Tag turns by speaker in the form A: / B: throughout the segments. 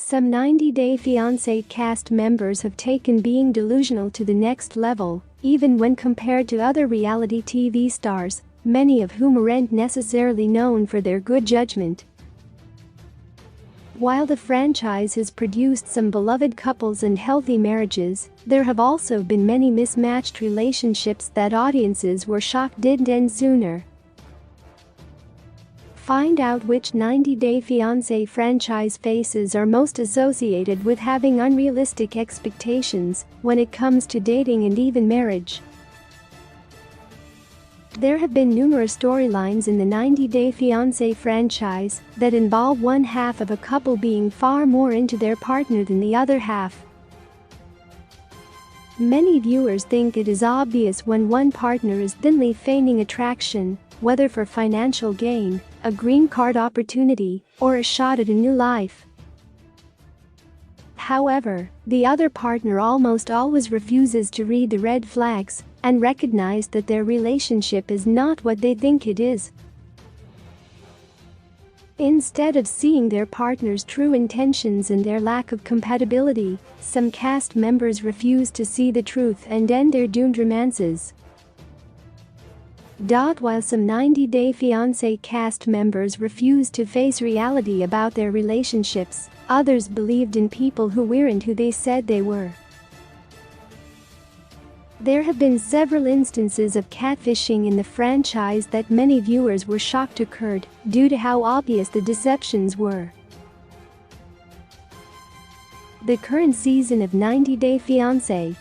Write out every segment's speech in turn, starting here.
A: Some 90 Day Fiancé cast members have taken being delusional to the next level, even when compared to other reality TV stars, many of whom aren't necessarily known for their good judgment. While the franchise has produced some beloved couples and healthy marriages, there have also been many mismatched relationships that audiences were shocked didn't end sooner. Find out which 90 Day Fiancé franchise faces are most associated with having unrealistic expectations when it comes to dating and even marriage. There have been numerous storylines in the 90 Day Fiancé franchise that involve one half of a couple being far more into their partner than the other half. Many viewers think it is obvious when one partner is thinly feigning attraction, whether for financial gain, a green card opportunity, or a shot at a new life. However, the other partner almost always refuses to read the red flags and recognize that their relationship is not what they think it is. Instead of seeing their partner's true intentions and their lack of compatibility, some cast members refuse to see the truth and end their doomed romances. While some 90 Day Fiancé cast members refused to face reality about their relationships, others believed in people who weren't who they said they were. There have been several instances of catfishing in the franchise that many viewers were shocked occurred due to how obvious the deceptions were. The current season of 90 Day Fiancé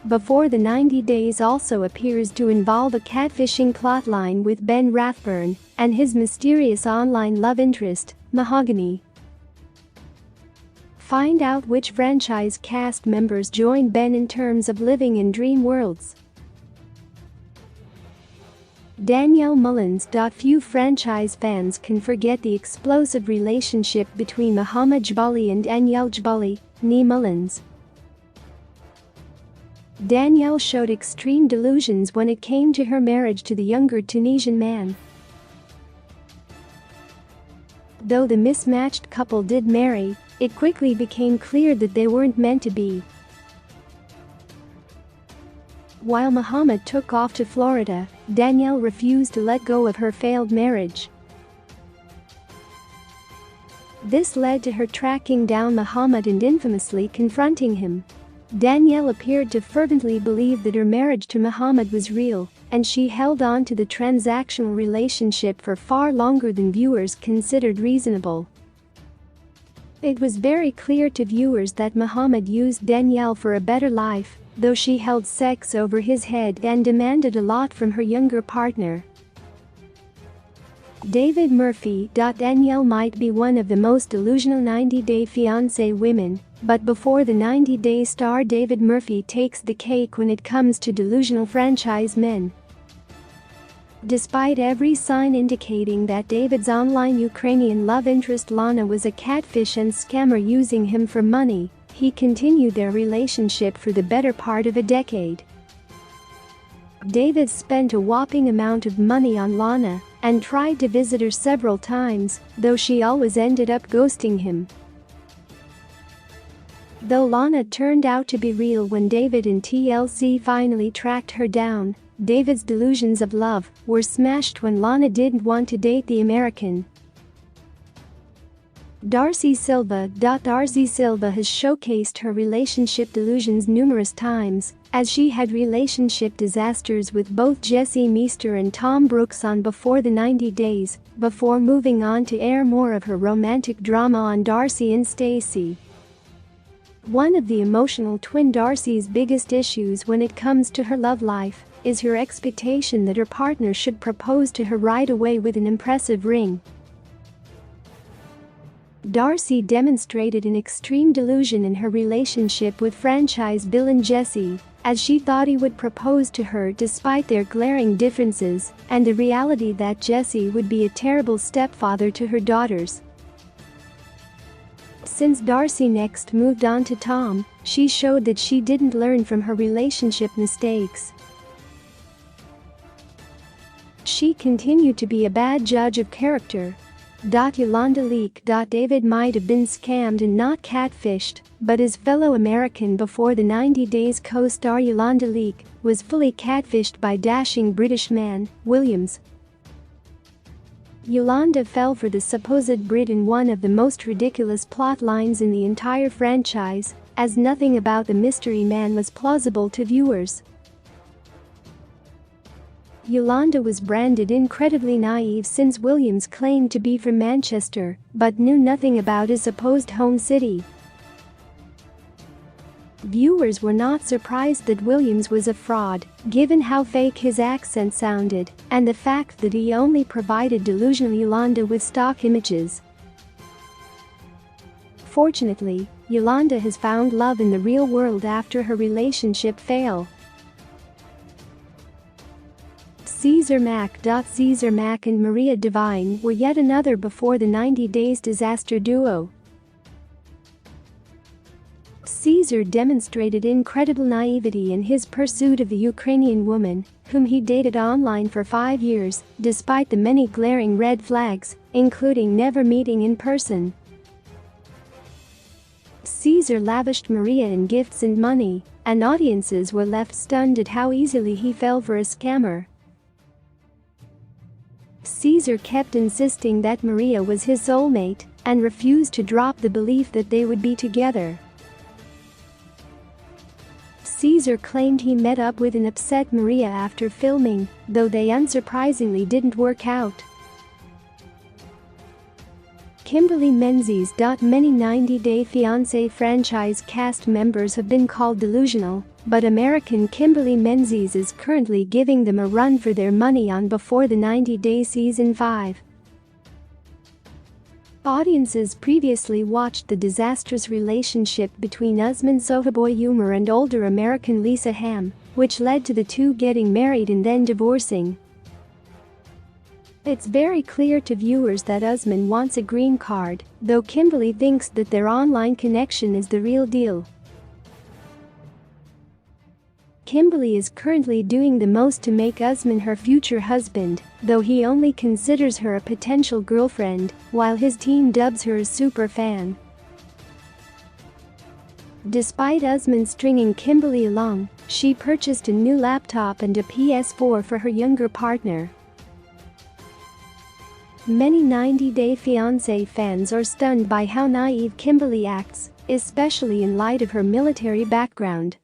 A: Before the 90 Days also appears to involve a catfishing plotline with Ben Rathburn and his mysterious online love interest, Mahogany. Find out which franchise cast members join Ben in terms of living in dream worlds. Danielle Mullins. Few franchise fans can forget the explosive relationship between Mohammed Jabali and Danielle Jabali, née Mullins. Danielle showed extreme delusions when it came to her marriage to the younger Tunisian man. Though the mismatched couple did marry, it quickly became clear that they weren't meant to be. While Mohammed took off to Florida, Danielle refused to let go of her failed marriage. This led to her tracking down Mohammed and infamously confronting him. Danielle appeared to fervently believe that her marriage to Mohammed was real, and she held on to the transactional relationship for far longer than viewers considered reasonable. It was very clear to viewers that Mohammed used Danielle for a better life, though she held sex over his head and demanded a lot from her younger partner. David Murphy. Danielle might be one of the most delusional 90 Day Fiancé women, but before the 90 Day star David Murphy takes the cake when it comes to delusional franchise men. Despite every sign indicating that David's online Ukrainian love interest Lana was a catfish and scammer using him for money, he continued their relationship for the better part of a decade. David spent a whopping amount of money on Lana and tried to visit her several times, though she always ended up ghosting him. Though Lana turned out to be real when David and TLC finally tracked her down, David's delusions of love were smashed when Lana didn't want to date the American. Darcy Silva. Darcy Silva has showcased her relationship delusions numerous times, as she had relationship disasters with both Jesse Meester and Tom Brooks on Before the 90 Days, before moving on to air more of her romantic drama on Darcy and Stacey. One of the emotional twin Darcy's biggest issues when it comes to her love life is her expectation that her partner should propose to her right away with an impressive ring. Darcy demonstrated an extreme delusion in her relationship with franchise Bill and Jesse, as she thought he would propose to her despite their glaring differences and the reality that Jesse would be a terrible stepfather to her daughters. Since Darcy next moved on to Tom, she showed that she didn't learn from her relationship mistakes. She continued to be a bad judge of character. Yolanda leak. David might have been scammed and not catfished, but his fellow American before the 90 Days co-star Yolanda Leak was fully catfished by dashing British man, Williams. Yolanda fell for the supposed Brit in one of the most ridiculous plot lines in the entire franchise, as nothing about the mystery man was plausible to viewers. Yolanda was branded incredibly naive since Williams claimed to be from Manchester, but knew nothing about his supposed home city. Viewers were not surprised that Williams was a fraud, given how fake his accent sounded, and the fact that he only provided delusional Yolanda with stock images. Fortunately, Yolanda has found love in the real world after her relationship fail. Caesar Mack and Maria Devine were yet another before the 90 Days disaster duo. Caesar demonstrated incredible naivety in his pursuit of the Ukrainian woman, whom he dated online for 5 years, despite the many glaring red flags, including never meeting in person. Caesar lavished Maria in gifts and money, and audiences were left stunned at how easily he fell for a scammer. Caesar kept insisting that Maria was his soulmate and refused to drop the belief that they would be together. Caesar claimed he met up with an upset Maria after filming, though they unsurprisingly didn't work out. Kimberly Menzies. Many 90 Day Fiancé franchise cast members have been called delusional, but American Kimberly Menzies is currently giving them a run for their money on Before the 90 Day Season 5. Audiences previously watched the disastrous relationship between Usman Sohaboy Umar and older American Lisa Ham, which led to the two getting married and then divorcing. It's very clear to viewers that Usman wants a green card, though Kimberly thinks that their online connection is the real deal. Kimberly is currently doing the most to make Usman her future husband, though he only considers her a potential girlfriend, while his team dubs her a super fan. Despite Usman stringing Kimberly along, she purchased a new laptop and a PS4 for her younger partner. Many 90 Day Fiancé fans are stunned by how naive Kimberly acts, especially in light of her military background.